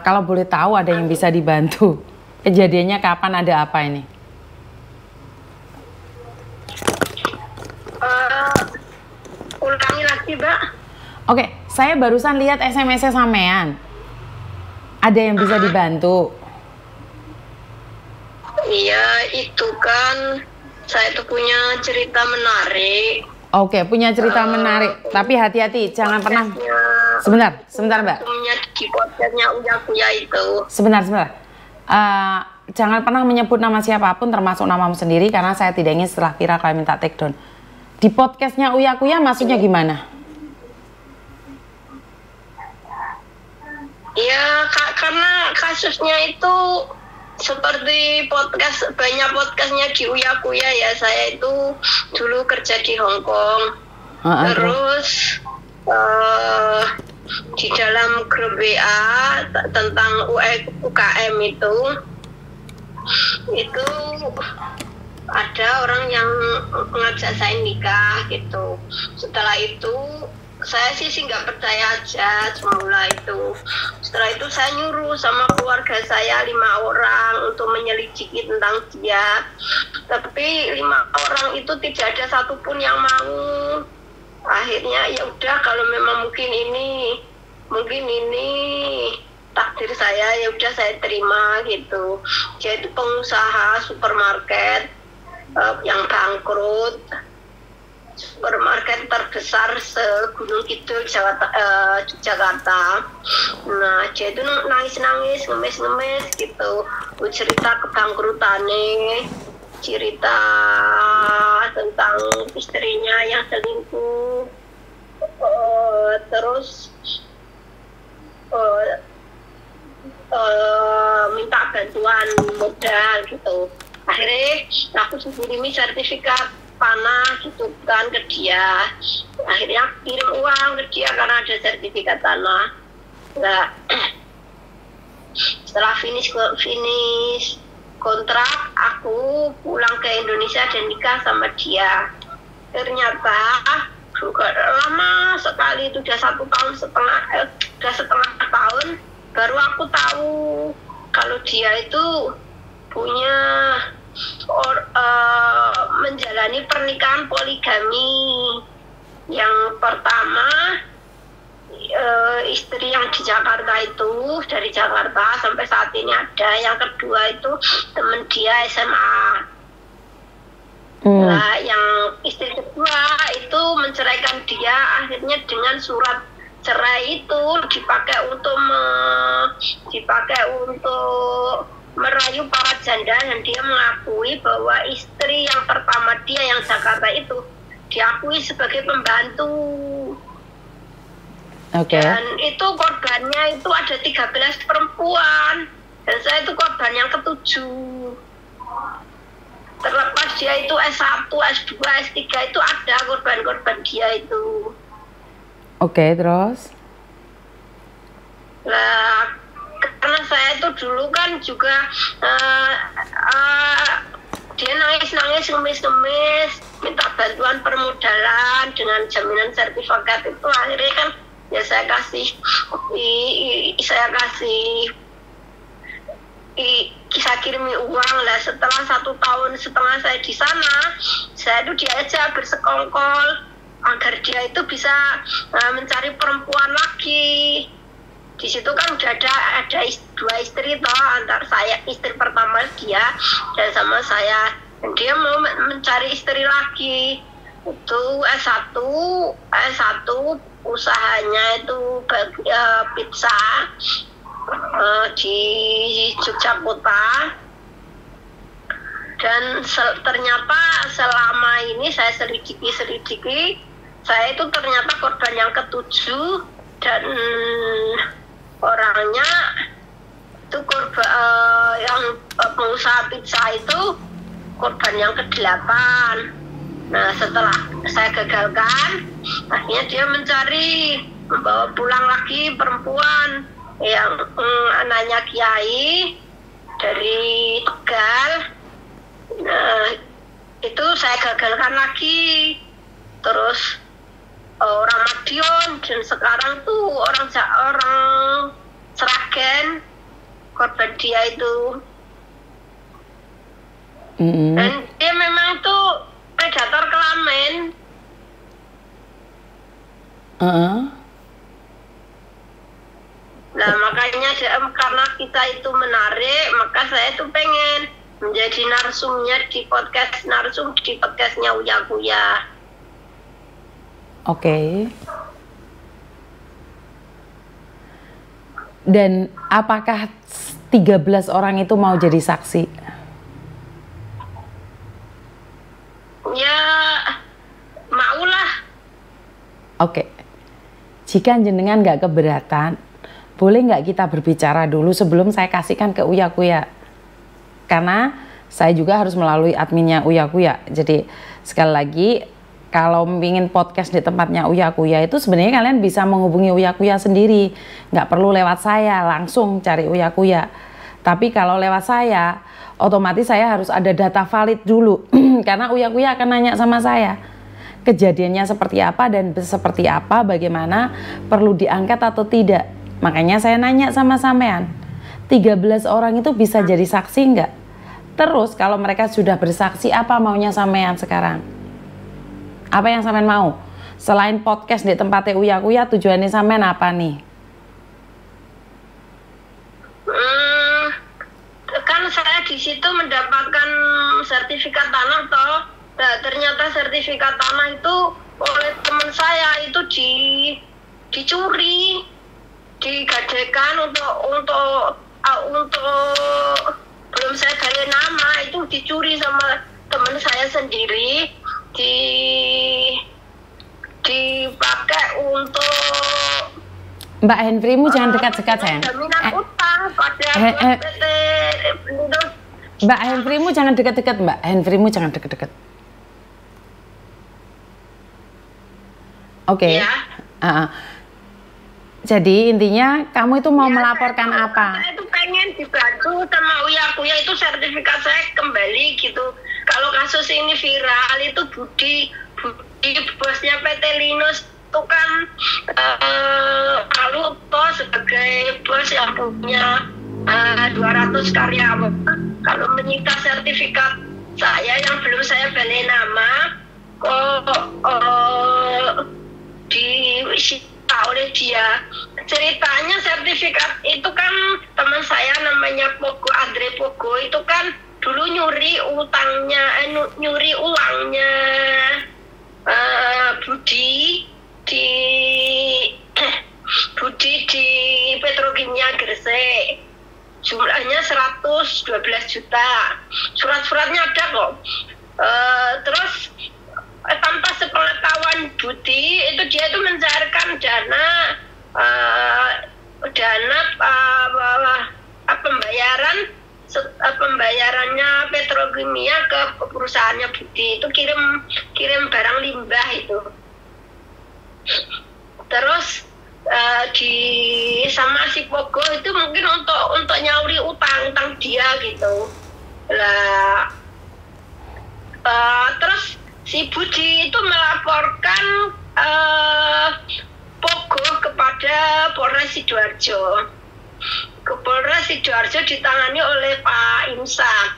Kalau boleh tahu ada yang bisa dibantu. Kejadiannya kapan, ada apa ini? Ulangi lagi, Mbak. Oke, saya barusan lihat SMS-nya sampean. Ada yang bisa dibantu? Iya, itu kan saya tuh punya cerita menarik. Oke, punya cerita menarik. Tapi hati-hati, jangan pernah. Sebentar, Mbak. Di podcastnya Uya Kuya itu. Sebentar. Jangan pernah menyebut nama siapapun, termasuk namamu sendiri, karena saya tidak ingin setelah viral kalian minta take down. Di podcastnya Uya Kuya maksudnya gimana? Ya, karena kasusnya itu seperti banyak podcastnya di Uya Kuya ya. Saya itu dulu kerja di Hong Kong. Terus di dalam grup WA tentang UKM itu ada orang yang ngajak saya nikah gitu. Setelah itu saya sih nggak percaya aja semula itu. Setelah itu saya nyuruh sama keluarga saya 5 orang untuk menyelidiki tentang dia. Tapi 5 orang itu tidak ada satupun yang mau. Akhirnya ya udah, kalau memang mungkin ini takdir saya, ya udah saya terima gitu. Dia itu pengusaha supermarket yang bangkrut. Supermarket terbesar se-Gunung Kidul Jakarta. Nah, dia itu nangis-nangis, ngemis-ngemis gitu. Cerita kebangkrutannya, cerita tentang istrinya yang selingkuh, terus minta bantuan modal gitu. Akhirnya aku kirimi sertifikat tanah gitu kan ke dia. Akhirnya aku kirim uang ke dia karena ada sertifikat tanah. Nah, setelah finish kontrak, aku pulang ke Indonesia dan nikah sama dia. Ternyata juga lama sekali, itu udah 1,5 tahun baru aku tahu kalau dia itu punya menjalani pernikahan poligami. Yang pertama istri yang di Jakarta itu, dari Jakarta sampai saat ini ada. Yang kedua itu temen dia SMA. Nah, yang istri kedua itu menceraikan dia akhirnya dengan surat cerai itu dipakai untuk merayu para janda, dan dia mengakui bahwa istri yang pertama dia yang Jakarta itu diakui sebagai pembantu. Dan itu korbannya itu ada 13 perempuan, dan saya itu korban yang ke-7. Terlepas dia itu S1, S2, S3 itu ada korban-korban dia itu. Terus? Nah, karena saya itu dulu kan juga dia nangis-nangis, ngemis-ngemis, minta bantuan permodalan dengan jaminan sertifikat itu. Akhirnya kan ya saya kirimi uang lah. Setelah 1,5 tahun saya di sana, saya itu diajak bersekongkol agar dia itu bisa mencari perempuan lagi. Di situ kan udah ada 2 istri toh, antar saya, istri pertama dia dan sama saya, dan dia mau mencari istri lagi. Itu S1 usahanya itu pizza di Yogyakarta. Dan ternyata selama ini saya selidiki, saya itu ternyata korban yang ke-7, dan orangnya itu korban yang pengusaha pizza itu korban yang ke-8. Nah, setelah saya gagalkan, akhirnya dia membawa pulang lagi perempuan yang anaknya kiai dari Tegal. Nah, itu saya gagalkan lagi. Terus orang Madiun, dan sekarang tuh orang dia itu. Dan dia memang tuh predator kelamin. Nah makanya karena kita itu menarik, maka saya tuh pengen menjadi narsumnya di podcastnya Uya Kuya. Oke. Dan apakah 13 orang itu mau jadi saksi? Ya, maulah. Oke. Jika jenengan nggak keberatan, boleh nggak kita berbicara dulu sebelum saya kasihkan ke Uya Kuya? Karena saya juga harus melalui adminnya Uya Kuya. Jadi sekali lagi, kalau ingin podcast di tempatnya Uya Kuya itu sebenarnya kalian bisa menghubungi Uya Kuya sendiri. Nggak perlu lewat saya, langsung cari Uya Kuya. Tapi kalau lewat saya, otomatis saya harus ada data valid dulu. Karena Uya Kuya akan nanya sama saya. Kejadiannya seperti apa dan seperti apa, bagaimana, perlu diangkat atau tidak. Makanya saya nanya sama sampean, 13 orang itu bisa jadi saksi nggak? Terus kalau mereka sudah bersaksi, apa maunya sampean sekarang? Apa yang sampean mau? Selain podcast di tempatnya Uya Kuya, tujuannya sampean apa nih? Kan saya di situ mendapatkan sertifikat tanah toh. Nah, ternyata sertifikat tanah itu oleh teman saya itu dicuri, digadekan untuk belum saya balik nama, itu dicuri sama teman saya sendiri, dipakai untuk Mbak Henfrimu jangan dekat-dekat sayang. Jaminan utang pada PT Mbak Henfrimu jangan dekat-dekat, Mbak Henfrimu jangan dekat-dekat. Oke. Ya. Jadi intinya kamu itu mau melaporkan apa? Saya itu pengen dibantu sama Uya Kuya, itu sertifikat saya kembali gitu. Kalau kasus ini viral itu Budi bosnya PT Linus itu kan kalau toh sebagai bos yang punya 200 karyawan, kalau menyita sertifikat saya yang belum saya balik nama disita oleh dia. Ceritanya sertifikat itu kan teman saya namanya Pogo, Andre Pogo itu kan dulu nyuri ulangnya Budi di Petrokimia Gresik, jumlahnya 112 juta, surat-suratnya ada kok. Terus tanpa sepengetahuan Budi itu dia itu mencairkan pembayarannya Petrokimia ke perusahaannya Budi, itu kirim barang limbah itu. Terus sama si Pogo itu mungkin untuk nyauri utang dia gitu lah. Terus si Budi itu melaporkan Pogo kepada Polres Sidoarjo. Ke Polres Sidoarjo ditangani oleh Pak Imsak.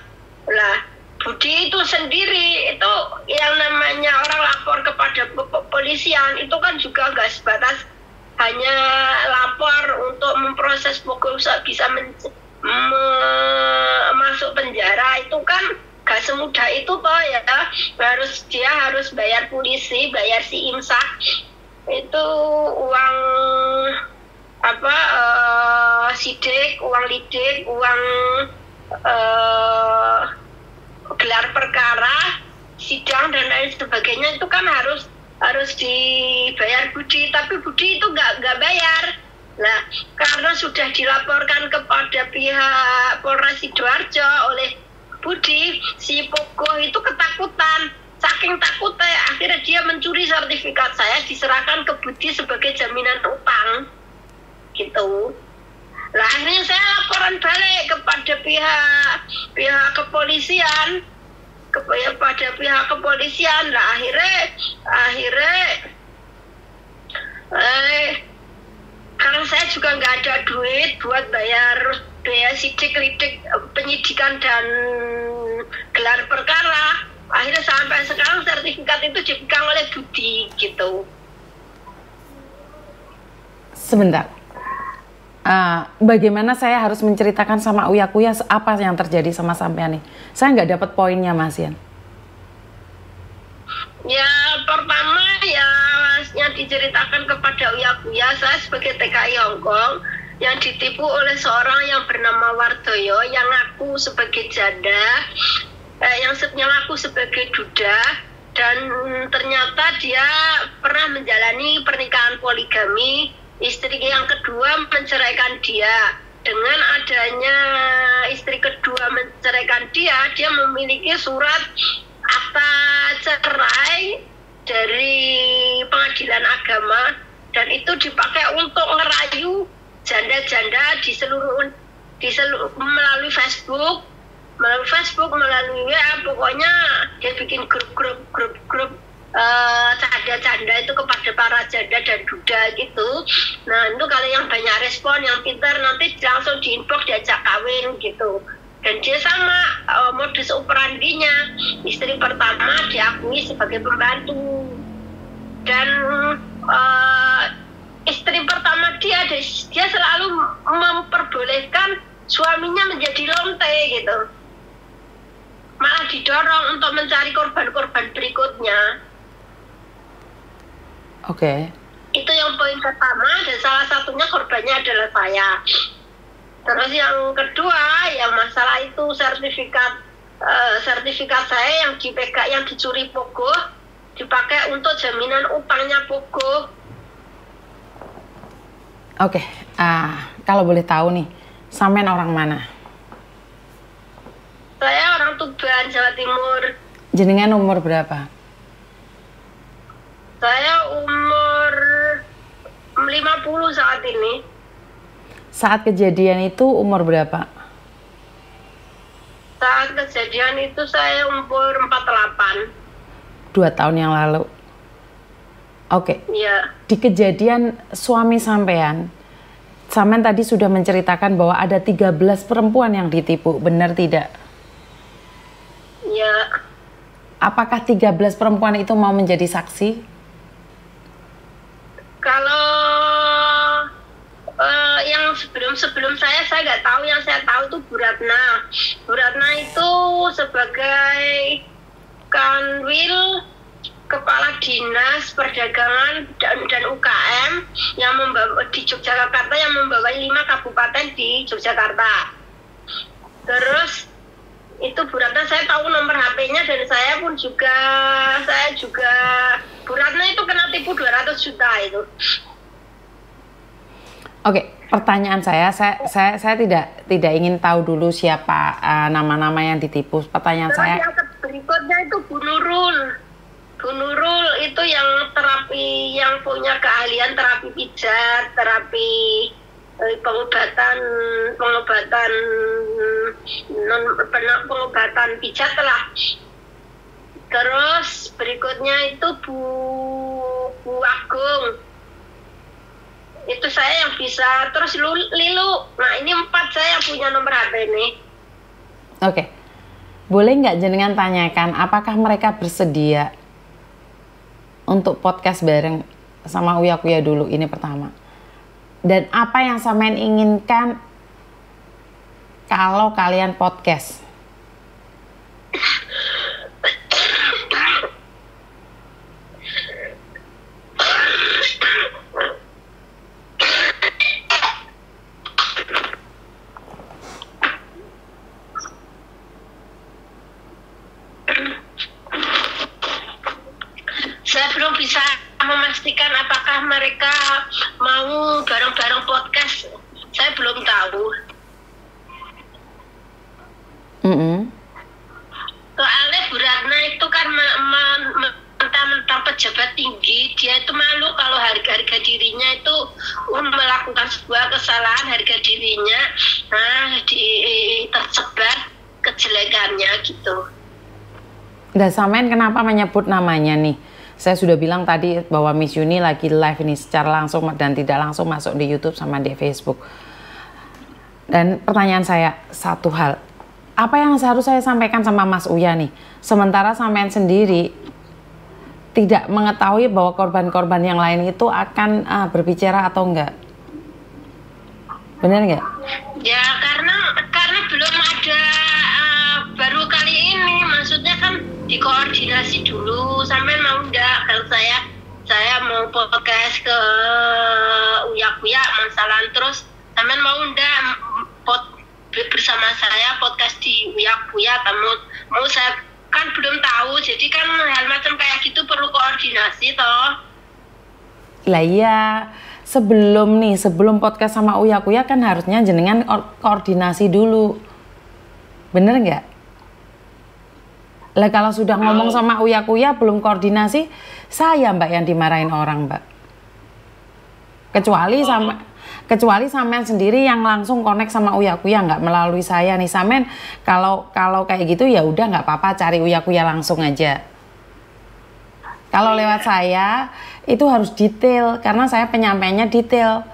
Lah, Budi itu sendiri itu yang namanya orang lapor kepada kepolisian itu kan juga nggak sebatas hanya lapor untuk memproses Pogo bisa masuk penjara, itu kan gak semudah itu toh ya. Dia harus bayar polisi, bayar si Imsak itu uang sidik, uang lidik, uang gelar perkara, sidang dan lain sebagainya, itu kan harus dibayar Budi, tapi Budi itu nggak bayar. Nah, karena sudah dilaporkan kepada pihak Polres Sidoarjo oleh Budi, si Pogo itu ketakutan. Saking takutnya, akhirnya dia mencuri sertifikat saya, diserahkan ke Budi sebagai jaminan utang. Gitu. Nah, akhirnya saya laporan balik kepada pihak kepolisian, kepada pihak kepolisian. Nah, akhirnya karena saya juga nggak ada duit buat bayar biaya sidik-lidik penyidikan dan gelar perkara. Akhirnya sampai sekarang sertifikat itu dipegang oleh Budi gitu. Sebentar. Bagaimana saya harus menceritakan sama Uya-Kuya apa yang terjadi sama sampean nih? Saya nggak dapat poinnya, Mas Yan. Ya, pertama ya yang diceritakan kepada Uya-Kuya, saya sebagai TKI Hongkong yang ditipu oleh seorang yang bernama Wardoyo yang ngaku sebagai janda, yang ngaku sebagai duda, dan ternyata dia pernah menjalani pernikahan poligami. Istri yang kedua menceraikan dia. Dengan adanya istri kedua menceraikan dia memiliki surat akta cerai dari pengadilan agama, dan itu dipakai untuk ngerayu janda-janda di seluruh melalui Facebook, melalui WA. Pokoknya dia bikin grup canda-canda itu kepada para janda dan duda gitu. Nah, itu kalau yang banyak respon, yang pintar nanti langsung di inbox diajak kawin gitu. Dan dia sama modus operandinya, istri pertama diakui sebagai pembantu, dan istri pertama dia selalu memperbolehkan suaminya menjadi lonte gitu, malah didorong untuk mencari korban-korban berikutnya. Oke. Itu yang poin pertama, dan salah satunya korbannya adalah saya. Terus yang kedua, yang masalah itu sertifikat saya yang dipegang, yang dicuri Pogo, dipakai untuk jaminan utangnya Pogo. Oke. Kalau boleh tahu nih, sampean orang mana? Saya orang Tuban, Jawa Timur. Jenengan umur berapa? Saya umur 50 saat ini. Saat kejadian itu umur berapa? Saat kejadian itu saya umur 48. 2 tahun yang lalu. Oke. Iya. Di kejadian suami sampean tadi sudah menceritakan bahwa ada 13 perempuan yang ditipu, benar tidak? Iya. Apakah 13 perempuan itu mau menjadi saksi? Kalau yang sebelum saya nggak tahu. Yang saya tahu itu Bu Ratna. Bu Ratna itu sebagai Kanwil Kepala Dinas Perdagangan dan UKM yang membawa di Yogyakarta, yang membawa 5 kabupaten di Yogyakarta. Terus itu Bu Ratna, saya tahu nomor HP-nya, dan saya juga Bu Ratna itu kena tipu 200 juta itu. Oke, pertanyaan saya tidak ingin tahu dulu siapa nama-nama yang ditipu. Pertanyaan saya. Yang berikutnya itu Bu Nurul. Bu Nurul itu yang terapi, yang punya keahlian terapi pijat, terapi pengobatan pijat lah. Terus berikutnya itu Bu Agung. Itu saya yang bisa. Terus Lilu. Nah, ini 4 saya punya nomor HP ini. Oke. Boleh nggak jenengan tanyakan apakah mereka bersedia untuk podcast bareng sama Uya-Kuya dulu, ini pertama. Dan apa yang sampean inginkan kalau kalian podcast? Saya belum bisa memastikan apakah mereka mau bareng-bareng podcast. Saya belum tahu. Soalnya Bu Ratna itu kan mentang-mentang pejabat tinggi, dia itu malu kalau harga dirinya itu melakukan sebuah kesalahan, harga dirinya tersebar kejelekannya gitu. Dan sampean kenapa menyebut namanya nih? Saya sudah bilang tadi bahwa Miss Yuni lagi live ini secara langsung dan tidak langsung masuk di YouTube sama di Facebook. Dan pertanyaan saya satu hal, apa yang harus saya sampaikan sama Mas Uya nih? Sementara sampean sendiri tidak mengetahui bahwa korban-korban yang lain itu akan berbicara atau enggak. Benar nggak? Ya karena belum ada, baru kali ini, maksudnya kan dikoordinasi dulu. Sampai mau enggak kalau saya mau podcast ke Uya masalah, terus sampai mau enggak bersama saya podcast di Uya mau saya kan belum tahu, jadi kan hal macam kayak gitu perlu koordinasi toh. Lah iya, sebelum podcast sama Uya kan harusnya jenengan koordinasi dulu. Bener nggak? Lah kalau sudah ngomong sama Uya belum koordinasi, saya Mbak yang dimarahin orang, Mbak. Kecuali sampean sendiri yang langsung connect sama Uya nggak melalui saya nih. Sampean kalau kayak gitu ya udah nggak apa-apa, cari Uya langsung aja. Kalau lewat saya itu harus detail karena saya penyampaiannya detail.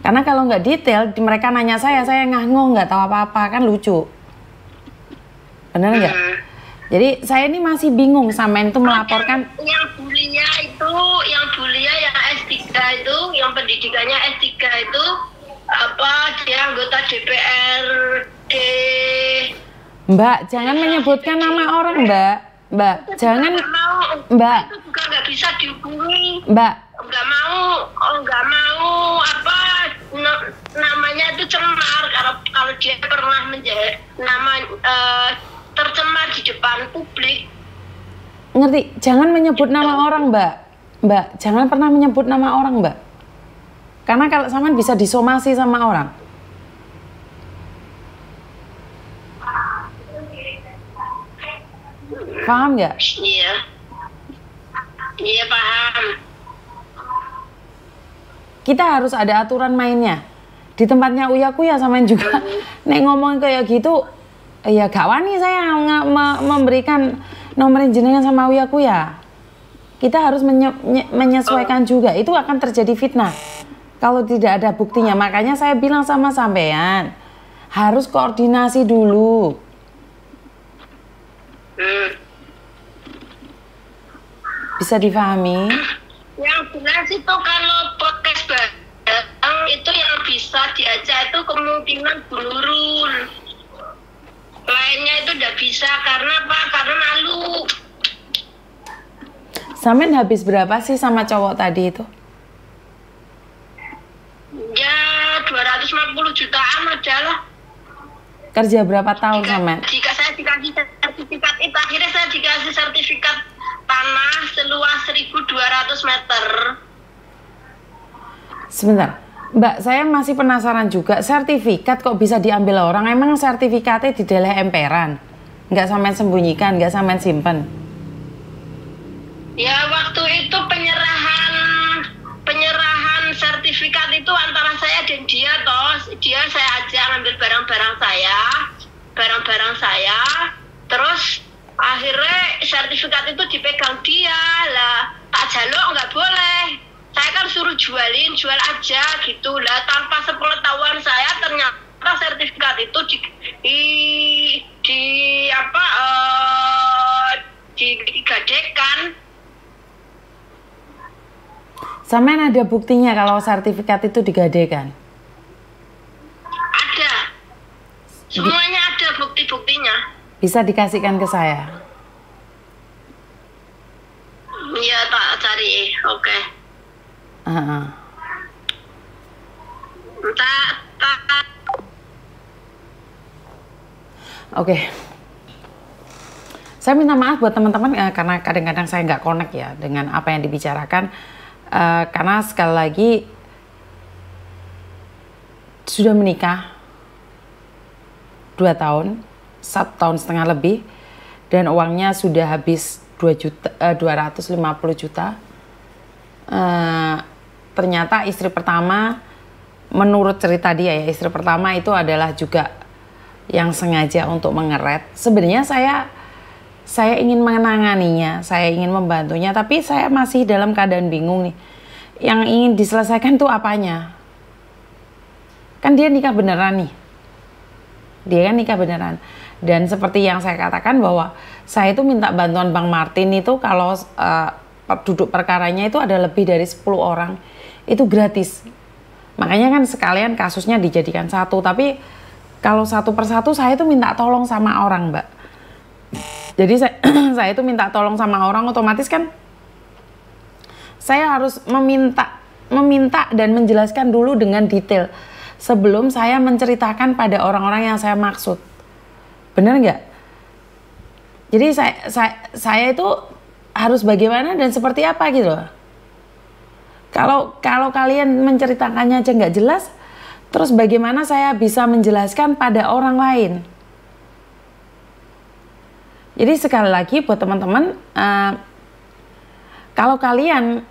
Karena kalau nggak detail mereka nanya saya ngangong nggak tahu apa-apa, kan lucu. Bener nggak? Jadi saya ini masih bingung sampean itu melaporkan. Yang bulia yang S3 itu, yang pendidikannya S3 itu apa, dia anggota DPRD. Mbak, jangan menyebutkan nama orang, Mbak. Mbak, jangan. Mbak, itu juga nggak bisa dihubungi. Mbak, nggak mau apa namanya itu cemar, kalau dia pernah menjadi tercemar di depan publik. Ngerti? Jangan menyebut nama orang, Mbak. Mbak, jangan pernah menyebut nama orang, Mbak. Karena kalau sampean bisa disomasi sama orang. Paham nggak? Iya paham. Kita harus ada aturan mainnya. Di tempatnya Uya sampean juga nek ngomong kayak gitu, ya gak wani saya memberikan nomor jenengan sama Uya. Kita harus menyesuaikan juga. Itu akan terjadi fitnah kalau tidak ada buktinya. Makanya saya bilang sama sampean harus koordinasi dulu. Bisa difahami? Yang jelas itu kalau podcast bareng itu yang bisa diajak itu kemungkinan Bu Nurul. Lainnya itu udah bisa karena apa? Karena malu. Sampean habis berapa sih sama cowok tadi itu? Ya 250 jutaan adalah. Kerja berapa tahun sampean? Jika saya dikasih sertifikat itu, akhirnya saya dikasih sertifikat tanah seluas 1.200 meter. Sebentar, Mbak, saya masih penasaran juga. Sertifikat kok bisa diambil orang? Emang sertifikatnya di dalam emperan? Nggak sampean sembunyikan, nggak sampean simpen? Ya waktu itu penyerahan sertifikat itu antara saya dan dia toh. Dia saya ajak ngambil barang-barang saya. Terus akhirnya sertifikat itu dipegang dia lah. Tak jaluk nggak boleh. Saya kan suruh jual aja gitu lah. Tanpa sepengetahuan saya ternyata sertifikat itu digadekan. Sampean ada buktinya kalau sertifikat itu digadekan? Ada. Semuanya ada bukti-buktinya. Bisa dikasihkan ke saya? Iya, tak cari. Oke. Oke. Saya minta maaf buat teman-teman karena kadang-kadang saya nggak connect ya dengan apa yang dibicarakan. Karena sekali lagi sudah menikah 2 tahun, 1 tahun setengah lebih, dan uangnya sudah habis 250 juta. Ternyata istri pertama, menurut cerita dia ya, istri pertama itu adalah juga yang sengaja untuk mengeret. Sebenarnya saya ingin menanganinya, saya ingin membantunya, tapi saya masih dalam keadaan bingung nih. Yang ingin diselesaikan tuh apanya? Kan dia nikah beneran nih. dia kan nikah beneran. Dan seperti yang saya katakan bahwa saya itu minta bantuan Bang Martin itu kalau duduk perkaranya itu ada lebih dari 10 orang, itu gratis. Makanya kan sekalian kasusnya dijadikan satu, tapi kalau satu persatu saya itu minta tolong sama orang, Mbak. Jadi saya itu minta tolong sama orang, otomatis kan saya harus meminta dan menjelaskan dulu dengan detail sebelum saya menceritakan pada orang-orang yang saya maksud. Benar nggak? Jadi saya itu harus bagaimana dan seperti apa gitu loh. Kalau kalian menceritakannya aja nggak jelas, terus bagaimana saya bisa menjelaskan pada orang lain? Jadi sekali lagi buat teman-teman, kalau kalian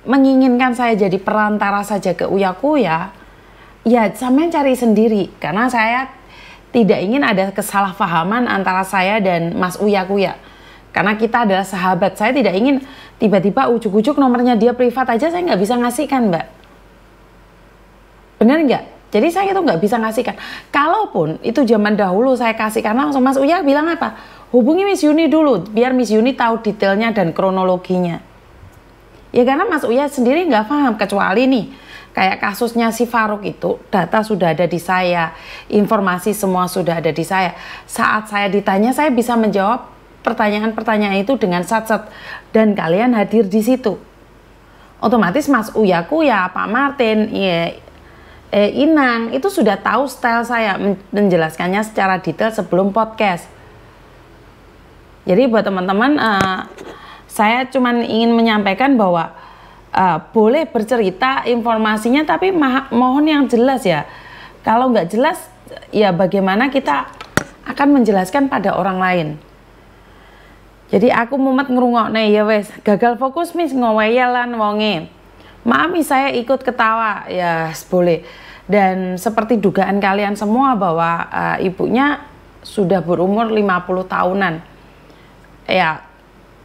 menginginkan saya jadi perantara saja ke Uya-Kuya, ya sampean cari sendiri, karena saya tidak ingin ada kesalahpahaman antara saya dan Mas Uya-Kuya. Karena kita adalah sahabat, saya tidak ingin tiba-tiba ujuk-ujuk nomornya dia privat aja saya nggak bisa ngasihkan, Mbak. Benar nggak? Jadi saya itu nggak bisa ngasihkan. Kalaupun itu zaman dahulu saya kasihkan langsung, Mas Uya bilang apa? Hubungi Miss Yuni dulu, biar Miss Yuni tahu detailnya dan kronologinya. Ya karena Mas Uya sendiri nggak paham, kecuali nih, kayak kasusnya si Faruk itu, data sudah ada di saya, informasi semua sudah ada di saya. Saat saya ditanya, saya bisa menjawab pertanyaan-pertanyaan itu dengan sat-sat, dan kalian hadir di situ. Otomatis Mas Uya-Kuya, Pak Martin, Inang, itu sudah tahu style saya menjelaskannya secara detail sebelum podcast. Jadi buat teman-teman, saya cuma ingin menyampaikan bahwa boleh bercerita informasinya, tapi mohon yang jelas ya. Kalau nggak jelas, ya bagaimana kita akan menjelaskan pada orang lain. Jadi aku mumet ngrungokne ya wes, gagal fokus mis ngoweyelan wonge. Maaf mis, saya ikut ketawa, ya boleh. Dan seperti dugaan kalian semua bahwa ibunya sudah berumur 50 tahunan. Ya,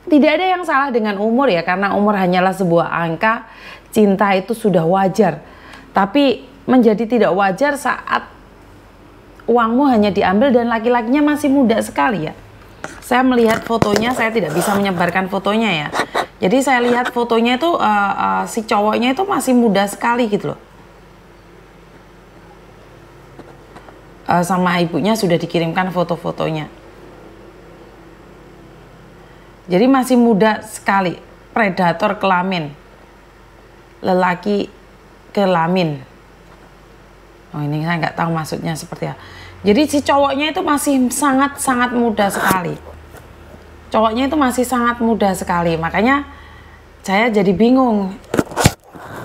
tidak ada yang salah dengan umur ya, karena umur hanyalah sebuah angka, cinta itu sudah wajar. Tapi menjadi tidak wajar saat uangmu hanya diambil dan laki-lakinya masih muda sekali ya. Saya melihat fotonya, saya tidak bisa menyebarkan fotonya ya. Jadi saya lihat fotonya itu si cowoknya itu masih muda sekali gitu loh. Sama ibunya sudah dikirimkan foto-fotonya. Jadi masih muda sekali, predator kelamin, lelaki kelamin. Oh ini saya nggak tahu maksudnya seperti apa. Jadi si cowoknya itu masih sangat muda sekali. Cowoknya itu masih sangat muda sekali, makanya saya jadi bingung.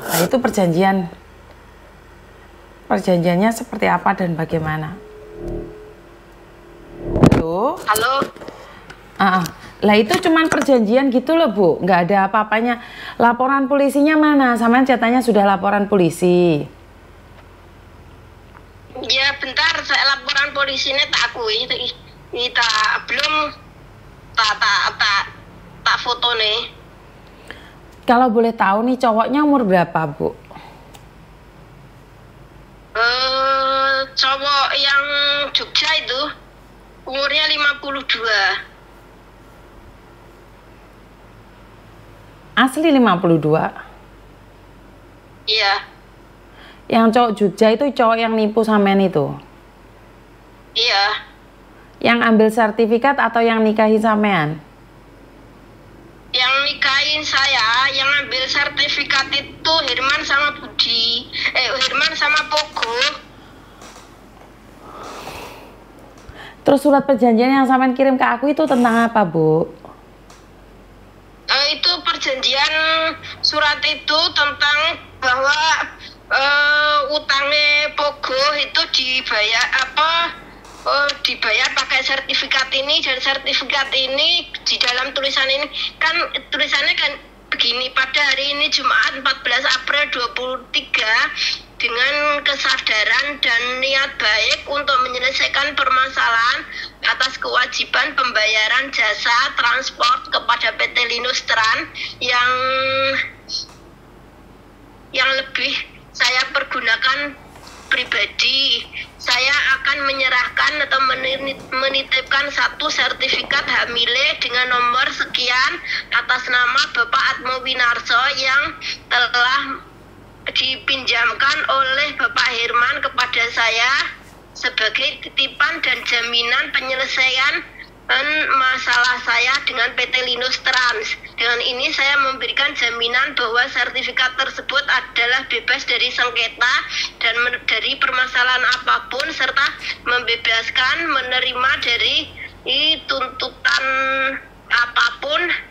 Nah itu perjanjiannya seperti apa dan bagaimana? Halo? Lah itu cuman perjanjian gitu loh Bu, nggak ada apa-apanya. Laporan polisinya mana? Sampean katanya sudah laporan polisi. Ya bentar, saya laporan polisinya tak akui, ini tak belum tak foto nih. Kalau boleh tahu nih cowoknya umur berapa Bu? Cowok yang Jogja itu umurnya 52. Asli 52? Iya. Yang cowok Jogja itu cowok yang nipu sampean itu? Iya. Yang ambil sertifikat atau yang nikahi sampean? Yang nikahin saya, yang ambil sertifikat itu Herman sama Budi. Herman sama Pogo. Terus surat perjanjian yang sampean kirim ke aku itu tentang apa Bu? Itu perjanjian surat itu tentang bahwa utangnya Pogo itu dibayar pakai sertifikat ini, dan sertifikat ini di dalam tulisan ini kan tulisannya kan begini: pada hari ini Jumat 14 April 23 dengan kesadaran dan niat baik untuk menyelesaikan permasalahan atas kewajiban pembayaran jasa transport kepada PT Linus Trans yang lebih saya pergunakan pribadi. Saya saya akan menyerahkan atau menitipkan satu sertifikat hamile dengan nomor sekian atas nama Bapak Atmo Winarso yang telah dipinjamkan oleh Bapak Herman kepada saya sebagai titipan dan jaminan penyelesaian masalah saya dengan PT Linus Trans. Dengan ini saya memberikan jaminan bahwa sertifikat tersebut adalah bebas dari sengketa dan dari permasalahan apapun, serta membebaskan menerima dari tuntutan apapun